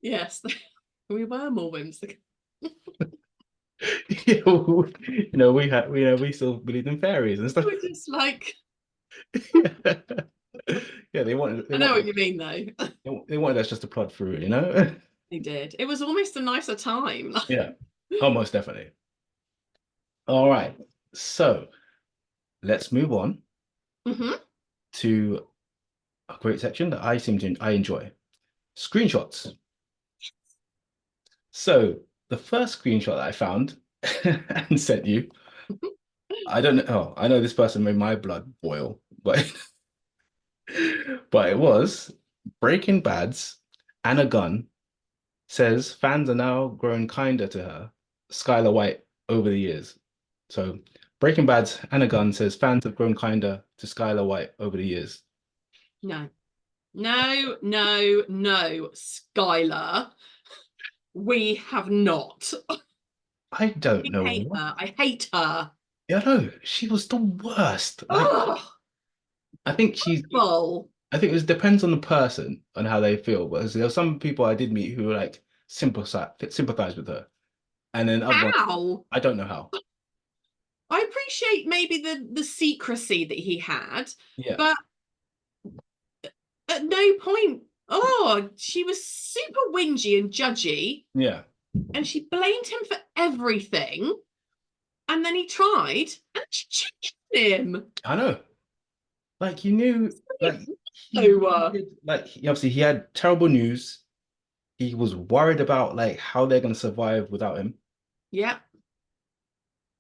Yes, we were more whimsical. We still believed in fairies and stuff. We're just like, Yeah. Yeah, they wanted I know what you mean, though. they wanted us just to plod through, you know? They did. It was almost a nicer time. Yeah. Oh, most definitely. All right. So let's move on Hmm. to a great section that I enjoy. Screenshots. So the first screenshot that I found and sent you, I don't know. Oh, I know this person made my blood boil, but but it was Breaking Bad's Anna Gunn says fans are now growing kinder to her, Skylar White, over the years. So Breaking Bad's Anna Gunn says fans have grown kinder to Skylar White over the years. No, no, no, no, Skylar. We have not. I don't I know hate what. her. I hate her. Yeah, no, she was the worst. Like, Oh, I think she's. bull. I think it depends on the person and how they feel. But there are some people I did meet who were like sympathize with her, and then other ones How? I don't know how. I appreciate maybe the secrecy that he had, Yeah, but at no point. Oh, she was super whingy and judgy, yeah, and she blamed him for everything. And then he tried, and she cheated on him. I know. Like you knew, like he No. did, like obviously he had terrible news. He was worried about like how they're gonna survive without him. Yeah,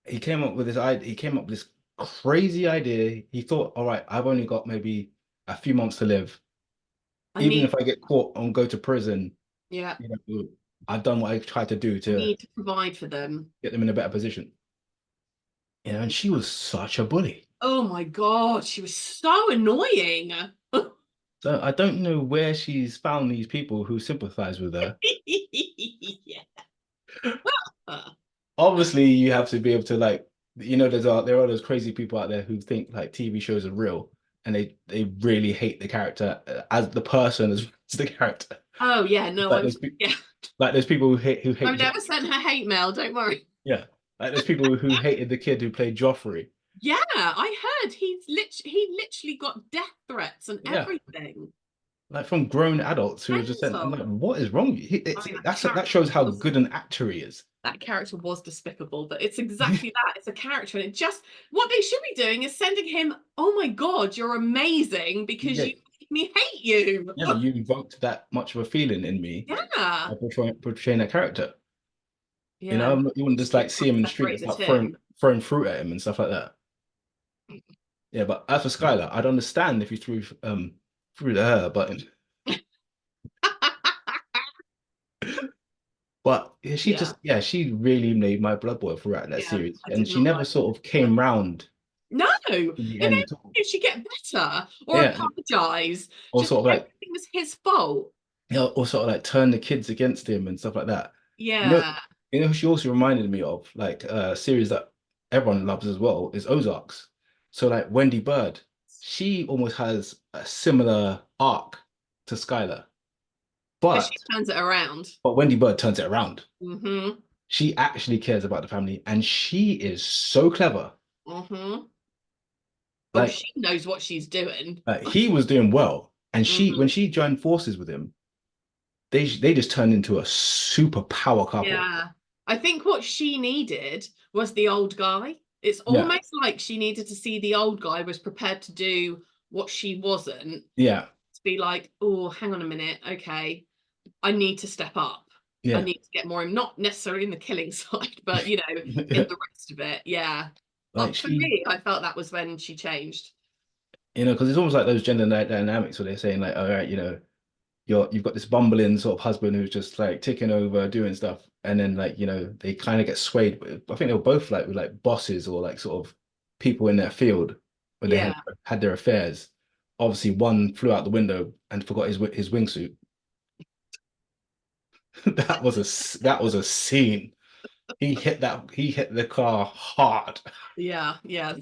He came up with this idea. He came up with this crazy idea. He thought, all right, I've only got maybe a few months to live. I Even need. if I get caught and go to prison, Yeah, you know, I've done what I tried to do I to need to provide for them. get them in a better position. You know, and she was such a bully. Oh my God, she was so annoying. So I don't know where she's found these people who sympathize with her. Yeah. Obviously, you have to be able to like, there are those crazy people out there who think like TV shows are real and they really hate the character as the person as the character. Oh yeah, no, Like I'm those yeah. like those people who I've hate never sent her hate mail, don't worry. yeah, like those people who hated the kid who played Joffrey. Yeah, I heard he literally got death threats and Yeah, everything. like from grown adults who are just saying, I'm like, Mental. what is wrong with you? I mean, That shows how good an actor he is. that character was despicable, but it's exactly that. It's a character, and it just what they should be doing is sending him, oh my God, you're amazing because Yeah, you make me hate you. yeah, you invoked that much of a feeling in me Yeah. by portraying that character. You Yeah. know, you wouldn't just like see him in the street and Separate the start two. throwing fruit at him and stuff like that. Yeah, but as for Skylar, I'd understand if you threw to her, but yeah, Yeah. she really made my blood boil throughout that Yeah. series, I and did she not never like sort of came round no. in the And end then at all. did she get better or Yeah, apologize? or Just sort of like everything was his fault. or sort of like turn the kids against him and stuff like that. You know, Yeah. who she also reminded me of, like a series that everyone loves as well, is Ozarks. So like Wendy Bird, she almost has a similar arc to Skylar, But she but turns it around. Wendy Bird turns it around. Mm-hmm. She actually cares about the family, and she is so clever. Mm-hmm. Oh, Like, she knows what she's doing. he was doing well, and when Hmm. she joined forces with him, they just turned into a super power couple. Yeah. I think what she needed was the old guy. It's Yeah, almost like she needed to see the old guy was prepared to do what she wasn't, yeah, to be like, oh, hang on a minute. Okay. I need to step up. I yeah. need to get more, not necessarily in the killing side, but in the rest of it. Yeah. Like For she, me, I felt that was when she changed. because it's almost like those gender dynamics where they're saying like, all right, you've got this bumbling sort of husband who's just like ticking over, doing stuff, and then like they kind of get swayed. I think they were both like with like bosses or like sort of people in their field where they Yeah. had their affairs. Obviously, one flew out the window and forgot his wingsuit. That was a scene. He hit the car hard. Yeah. Yeah.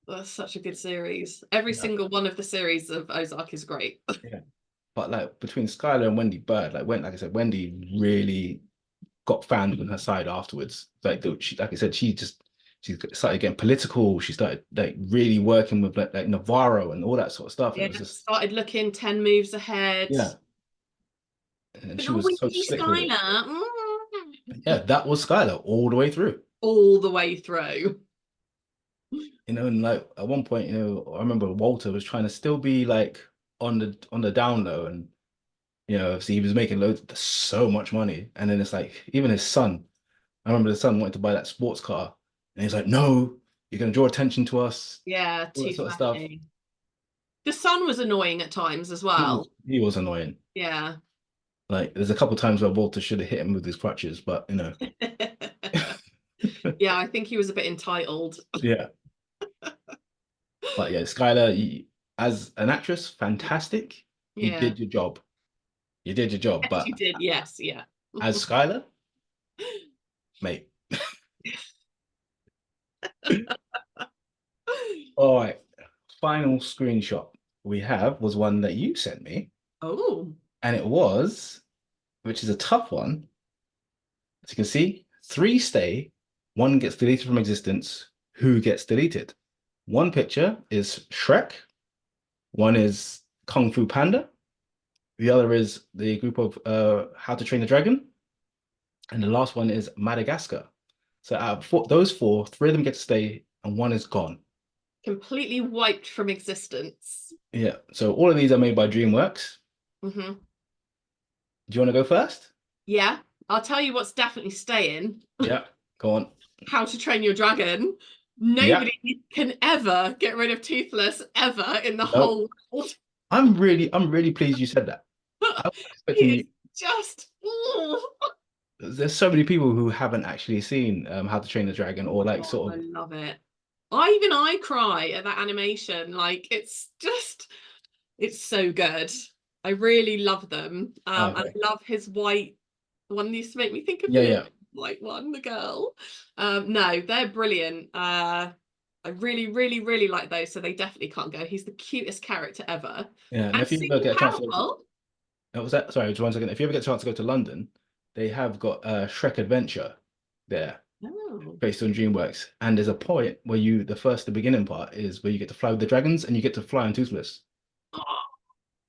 That's such a good series. Every Yeah. single one of the series of Ozark is great. Yeah. But like between Skylar and Wendy Bird, like I said, Wendy really got fans on her side afterwards. Like like I said, she started getting political. She started like really working with like Navarro and all that sort of stuff. And Yeah, it was just started looking 10 moves ahead. yeah, and But she oh, was so winky slick with it. Skylar. Yeah, that was Skylar all the way through. All the way through. And like at one point, I remember Walter was trying to still be like on the down low, and see, he was making so much money, and then it's like even his son. I remember the son wanted to buy that sports car, and he's like, "No, you're gonna draw attention to us," Yeah, all that too sort of stuff. flashy. The sun was annoying at times as He was well. he was annoying. Yeah. Like there's a couple times where Walter should have hit him with his crutches, but Yeah, I think he was a bit entitled. yeah. But yeah, Skylar, as an actress, fantastic. You Yeah. did your job. You did your job. Yes, But you did. Yes, yeah. as Skylar, mate. All right. Final screenshot we have was one that you sent me, Oh. and it was, which is a tough one. As you can see, three stay, one gets deleted from existence. Who gets deleted? One picture is Shrek, one is Kung Fu Panda, the other is the group of How to Train a Dragon, and the last one is Madagascar. So out of those four, three of them get to stay, and one is gone. Completely wiped from existence. Yeah. So all of these are made by DreamWorks. Hmm. Do you want to go first? Yeah, I'll tell you what's definitely staying. Yeah. Go on. How to Train Your Dragon. Yeah. Nobody can ever get rid of Toothless ever in the No. whole world. I'm really pleased you said that. I was expecting He is you. just. Oh, There's so many people who haven't actually seen How to Train the Dragon or like I sort of love it. I cry at that animation. Like it's so good. I really love them. And I okay. love his white one used to make me think of Yeah, the yeah, white one, the girl. No, they're brilliant. I really like those, so they definitely can't go. He's the cutest character ever. yeah. And And if you ever super get a chance to go to, powerful. was that sorry, just 1 second. If you ever get a chance to go to London, they have got Shrek Adventure there Oh. based on DreamWorks. And there's a point where the beginning part is where you get to fly with the dragons and you get to fly on Toothless.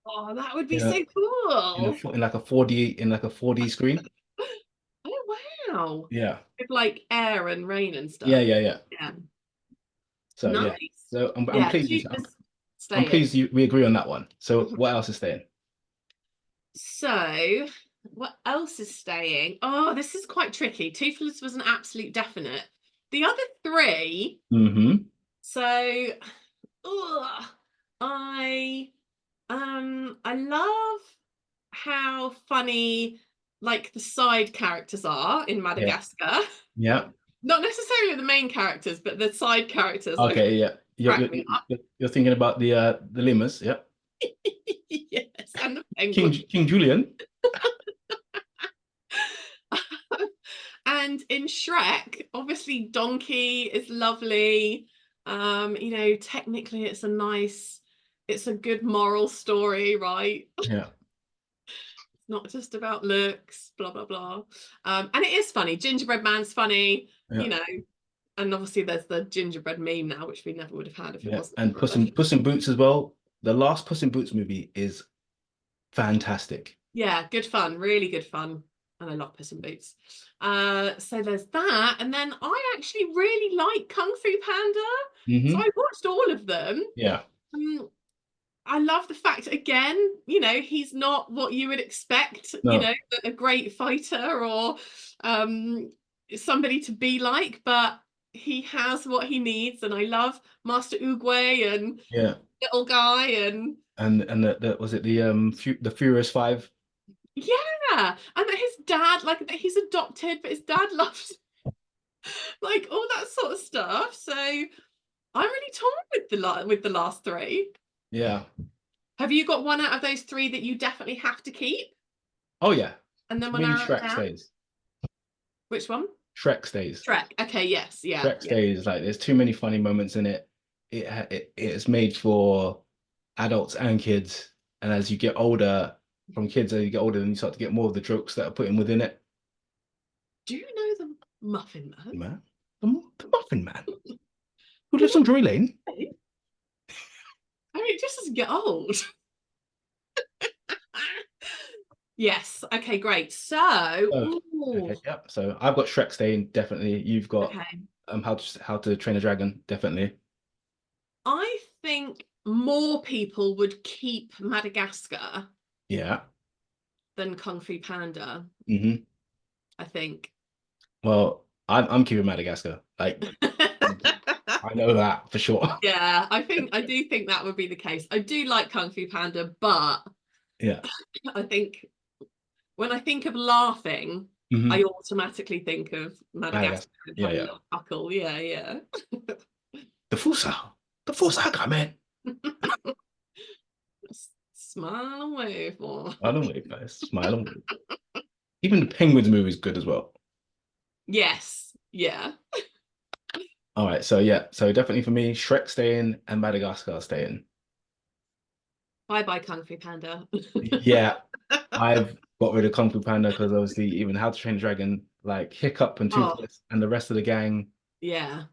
Oh, that would be You so know, cool. in like a 4D screen. Oh wow. Yeah. With like air and rain and Yeah, stuff. yeah, yeah. Yeah. So yeah. Nice. So I'm Yeah, pleased Toothless I'm staying. pleased we agree on that one. So what else is staying? So, what else is staying? Oh, this is quite tricky. Toothless was an absolute definite. The other three, Mm-hmm. so ugh, I I love how funny like the side characters are in Yeah. Madagascar. Yeah. Not necessarily the main characters, but the side characters like Okay, yeah. crack me up. You're thinking about the lemurs, yeah. Yes, and the penguin. King Julian. And in Shrek, obviously Donkey is lovely. Technically it's a good moral story, right? Yeah. Not just about looks, blah blah blah. And it is funny. Gingerbread Man's funny, Yeah. and obviously there's the gingerbread meme now, which we never would have had if it Yeah. wasn't And for the Puss in Boots as well. The last Puss in Boots movie is fantastic. yeah, good fun, really good fun. And I love Puss in Boots. So there's that. And then I actually really like Kung Fu Panda. So Hmm. I watched all of them. Yeah. Um, I love the fact, again, he's not what you would expect, No. a great fighter or somebody to be like, but he has what he needs. And I love Master Oogway and Yeah. Little Guy and And the was it the Furious Five? yeah, and that his dad, like that he's adopted, but his dad loves like all that sort of stuff. So I'm really torn with the last three. Yeah. Have you got one out of those three that you definitely have to keep? Oh yeah. And then To we'll me, narrow it Shrek down. stays. Which one? Shrek stays. Shrek. Okay, yes, yeah, Shrek yeah. stays. Like there's too many funny moments in it. It's made for adults and kids. And as you get older, from kids, as you get older, then you start to get more of the jokes that are put in within it. Do you know the Muffin Man? Man, the The Muffin Man, who lives on Drury Lane. I mean, it just doesn't get old. Yes. Okay, great. So, Oh, okay, yeah. So I've got Shrek staying, definitely. You've got okay. How to Train a Dragon, definitely. I think more people would keep Madagascar Yeah. than Kung Fu Panda, Hmm. I think. Well, I'm keeping Madagascar. Like I know that for sure. Yeah, I do think that would be the case. I do like Kung Fu Panda, but Yeah. I think when I think of laughing, Hmm. I automatically think of Madagascar Madagascar. and Yeah, having a yeah. little chuckle. Yeah, yeah. The full saga, man. Smile and wave for. Smile and wave, guys. Smile and wave. Even the Penguins movie is good as well. Yes, yeah. All right, so yeah, so definitely for me, Shrek staying and Madagascar staying. Bye bye, Kung Fu Panda. Yeah, I've got rid of Kung Fu Panda because obviously even How to Train a Dragon, like Hiccup and Oh, Toothless and the rest of the gang. yeah.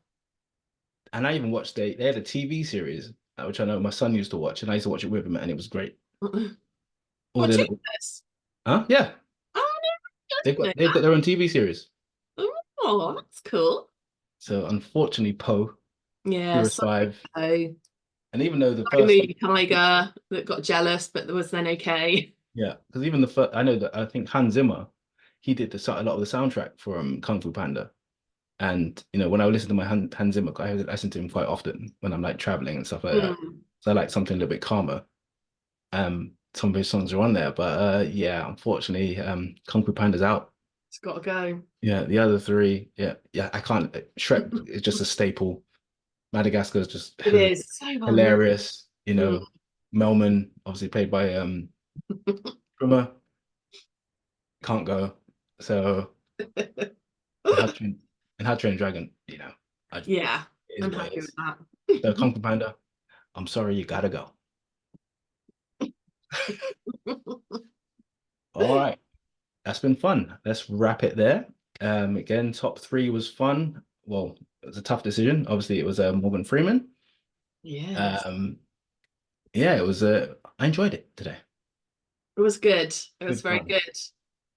And I even watched they had a TV series, which I know my son used to watch, and I used to watch it with him, and it was great. All What their is little, this? huh? Yeah, Oh, no, I didn't they've know got their own TV series. that. Oh, that's cool. So unfortunately, Poe, Yeah, Heroes so, 5, so and even though the first movie Tiger that got jealous, but that was then okay. yeah, because even the first I know that I think Hans Zimmer, he did a lot of the soundtrack for Kung Fu Panda. And when I listen to my Hans Zimmer, I listen to him quite often when I'm like traveling and stuff like that. Mm, So I like something a little bit calmer. Some of his songs are on there, but yeah, unfortunately, Kung Fu Panda's out. it's got to go. Yeah, the other three, yeah, yeah, I can't. Shrek is just a staple. Madagascar is just It is so well made. hilarious. Mm. Melman, obviously played by Freeman, can't go. So and how to train and how to train a dragon, it Yeah, is I'm what it happy with is. that. So Kung Fu Panda, I'm sorry, you gotta go. All right. That's been fun. Let's wrap it there. Again, top three was fun. Well, it was a tough decision. Obviously, it was Morgan Freeman. Yes, Um, yeah, it was. I enjoyed it today. it was good. It was Good very fun. good.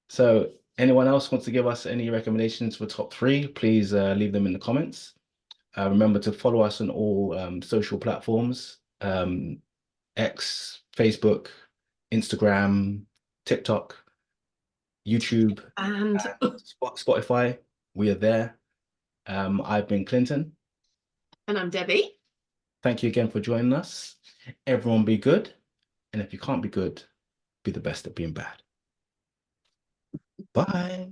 So, anyone else wants to give us any recommendations for top three? Please leave them in the comments. Remember to follow us on all social platforms: X, Facebook, Instagram, TikTok, YouTube, And and Spotify. We are there. I've been Klynton. and I'm Debbie. Thank you again for joining us. Everyone be good. And if you can't be good, be the best at being bad. Bye.